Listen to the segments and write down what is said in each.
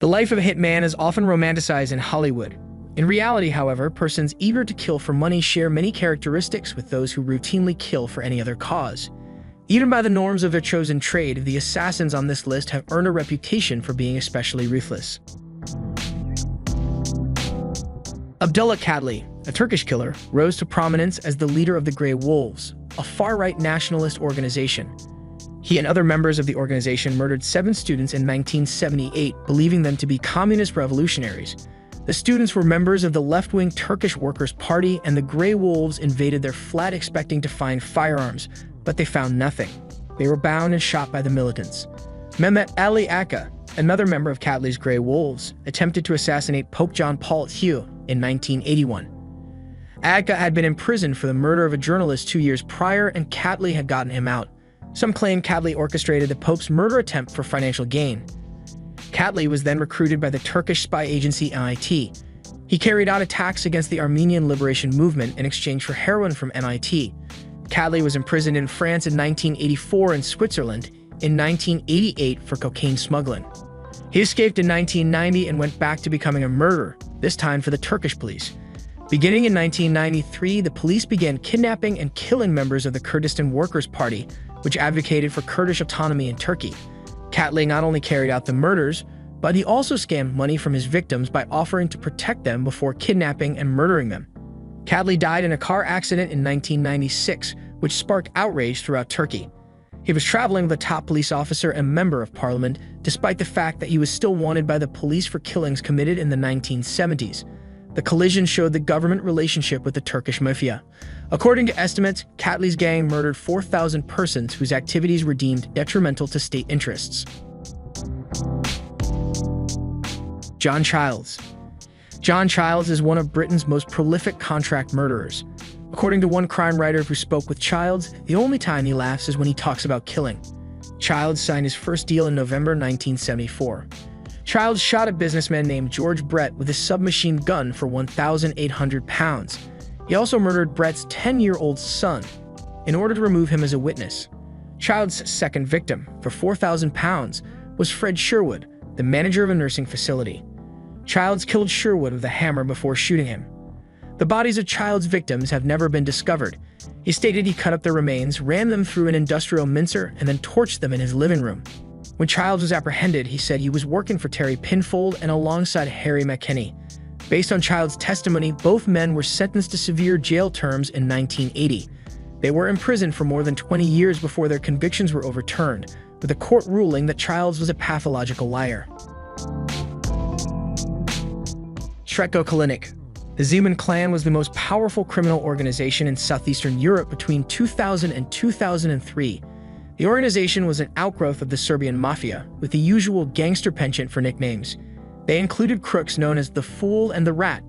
The life of a hitman is often romanticized in Hollywood. In reality, however, persons eager to kill for money share many characteristics with those who routinely kill for any other cause. Even by the norms of their chosen trade, the assassins on this list have earned a reputation for being especially ruthless. Abdullah Catli, a Turkish killer, rose to prominence as the leader of the Grey Wolves, a far-right nationalist organization. He and other members of the organization murdered 7 students in 1978, believing them to be communist revolutionaries. The students were members of the left-wing Turkish Workers' Party, and the Grey Wolves invaded their flat expecting to find firearms, but they found nothing. They were bound and shot by the militants. Mehmet Ali Akka, another member of Catli's Grey Wolves, attempted to assassinate Pope John Paul II in 1981. Akka had been imprisoned for the murder of a journalist 2 years prior, and Catli had gotten him out. Some claim Catli orchestrated the Pope's murder attempt for financial gain. Catli was then recruited by the Turkish spy agency MIT. He carried out attacks against the Armenian Liberation Movement in exchange for heroin from MIT. Catli was imprisoned in France in 1984 and Switzerland in 1988 for cocaine smuggling. He escaped in 1990 and went back to becoming a murderer, this time for the Turkish police. Beginning in 1993, the police began kidnapping and killing members of the Kurdistan Workers' Party, which advocated for Kurdish autonomy in Turkey. Catli not only carried out the murders, but he also scammed money from his victims by offering to protect them before kidnapping and murdering them. Catli died in a car accident in 1996, which sparked outrage throughout Turkey. He was traveling with a top police officer and member of parliament, despite the fact that he was still wanted by the police for killings committed in the 1970s. The collision showed the government relationship with the Turkish mafia. According to estimates, Catli's gang murdered 4,000 persons whose activities were deemed detrimental to state interests. John Childs. John Childs is one of Britain's most prolific contract murderers. According to one crime writer who spoke with Childs, the only time he laughs is when he talks about killing. Childs signed his first deal in November 1974. Childs shot a businessman named George Brett with a submachine gun for £1,800. He also murdered Brett's 10-year-old son in order to remove him as a witness. Childs' second victim, for £4,000, was Fred Sherwood, the manager of a nursing facility. Childs killed Sherwood with a hammer before shooting him. The bodies of Childs' victims have never been discovered. He stated he cut up their remains, ran them through an industrial mincer, and then torched them in his living room. When Childs was apprehended, he said he was working for Terry Pinfold and alongside Harry McKinney. Based on Childs' testimony, both men were sentenced to severe jail terms in 1980. They were imprisoned for more than 20 years before their convictions were overturned, with a court ruling that Childs was a pathological liar. Sretko Kalinic. The Zeman clan was the most powerful criminal organization in southeastern Europe between 2000 and 2003. The organization was an outgrowth of the Serbian mafia, with the usual gangster penchant for nicknames. They included crooks known as the Fool and the Rat.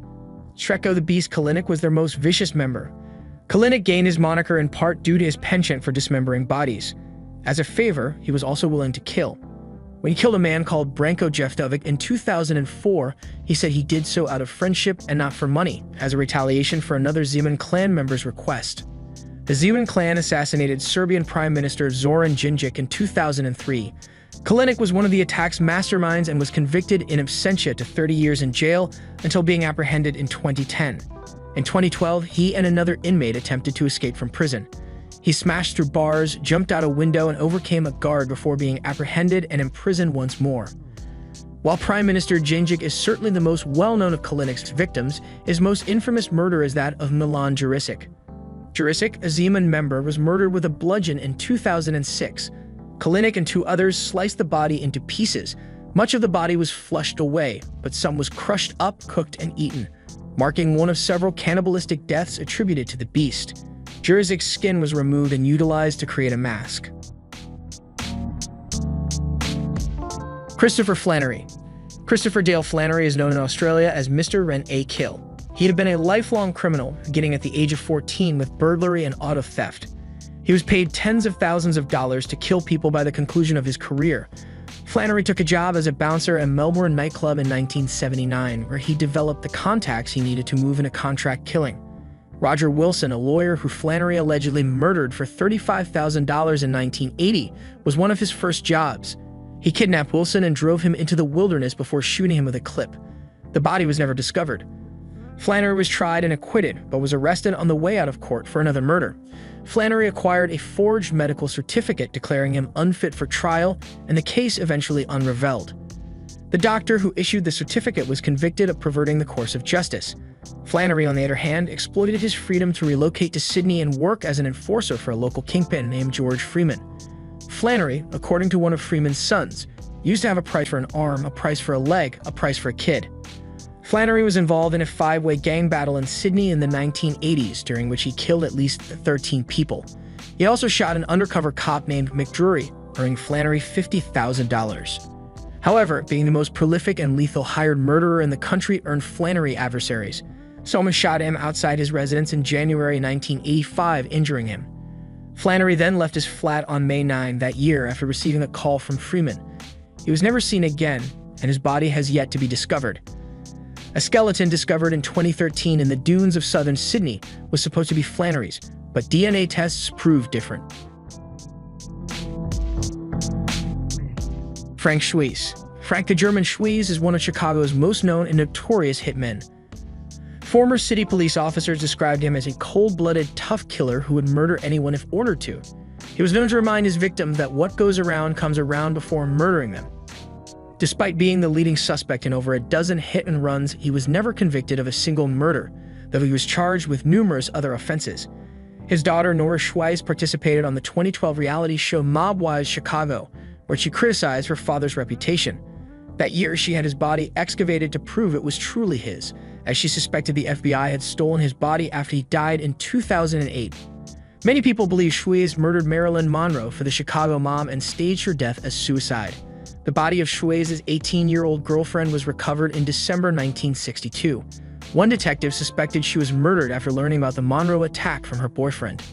Sretko the Beast Kalinic was their most vicious member. Kalinic gained his moniker in part due to his penchant for dismembering bodies. As a favor, he was also willing to kill. When he killed a man called Branko Jeftovic in 2004, he said he did so out of friendship and not for money, as a retaliation for another Zeman clan member's request. The Zeman clan assassinated Serbian Prime Minister Zoran Djindjic in 2003. Kalinic was one of the attack's masterminds and was convicted in absentia to 30 years in jail until being apprehended in 2010. In 2012, he and another inmate attempted to escape from prison. He smashed through bars, jumped out a window, and overcame a guard before being apprehended and imprisoned once more. While Prime Minister Djindjic is certainly the most well-known of Kalinic's victims, his most infamous murder is that of Milan Jurisic. Jurisic, a Zeman member, was murdered with a bludgeon in 2006. Kalinic and 2 others sliced the body into pieces. Much of the body was flushed away, but some was crushed up, cooked, and eaten, marking one of several cannibalistic deaths attributed to the beast. Jurisic's skin was removed and utilized to create a mask. Christopher Flannery. Christopher Dale Flannery is known in Australia as Mr. Rent-A-Kill. He had been a lifelong criminal, beginning at the age of 14 with burglary and auto theft. He was paid tens of thousands of dollars to kill people by the conclusion of his career. Flannery took a job as a bouncer at Melbourne nightclub in 1979, where he developed the contacts he needed to move in a contract killing. Roger Wilson, a lawyer who Flannery allegedly murdered for $35,000 in 1980, was one of his first jobs. He kidnapped Wilson and drove him into the wilderness before shooting him with a clip. The body was never discovered. Flannery was tried and acquitted, but was arrested on the way out of court for another murder. Flannery acquired a forged medical certificate declaring him unfit for trial, and the case eventually unraveled. The doctor who issued the certificate was convicted of perverting the course of justice. Flannery, on the other hand, exploited his freedom to relocate to Sydney and work as an enforcer for a local kingpin named George Freeman. Flannery, according to one of Freeman's sons, used to have a price for an arm, a price for a leg, a price for a kid. Flannery was involved in a five-way gang battle in Sydney in the 1980s, during which he killed at least 13 people. He also shot an undercover cop named McDrury, earning Flannery $50,000. However, being the most prolific and lethal hired murderer in the country earned Flannery adversaries. Someone shot him outside his residence in January 1985, injuring him. Flannery then left his flat on May 9 that year after receiving a call from Freeman. He was never seen again, and his body has yet to be discovered. A skeleton discovered in 2013 in the dunes of southern Sydney was supposed to be Flannery's, but DNA tests proved different. Frank Schweihs. Frank the German Schweihs is one of Chicago's most known and notorious hitmen. Former city police officers described him as a cold-blooded, tough killer who would murder anyone if ordered to. He was known to remind his victim that what goes around comes around before murdering them. Despite being the leading suspect in over a dozen hit-and-runs, he was never convicted of a single murder, though he was charged with numerous other offenses. His daughter, Nora Schweihs, participated on the 2012 reality show Mob Wives Chicago, where she criticized her father's reputation. That year, she had his body excavated to prove it was truly his, as she suspected the FBI had stolen his body after he died in 2008. Many people believe Schweihs murdered Marilyn Monroe for the Chicago mom and staged her death as suicide. The body of Schweihs' 18-year-old girlfriend was recovered in December 1962. One detective suspected she was murdered after learning about the Monroe attack from her boyfriend.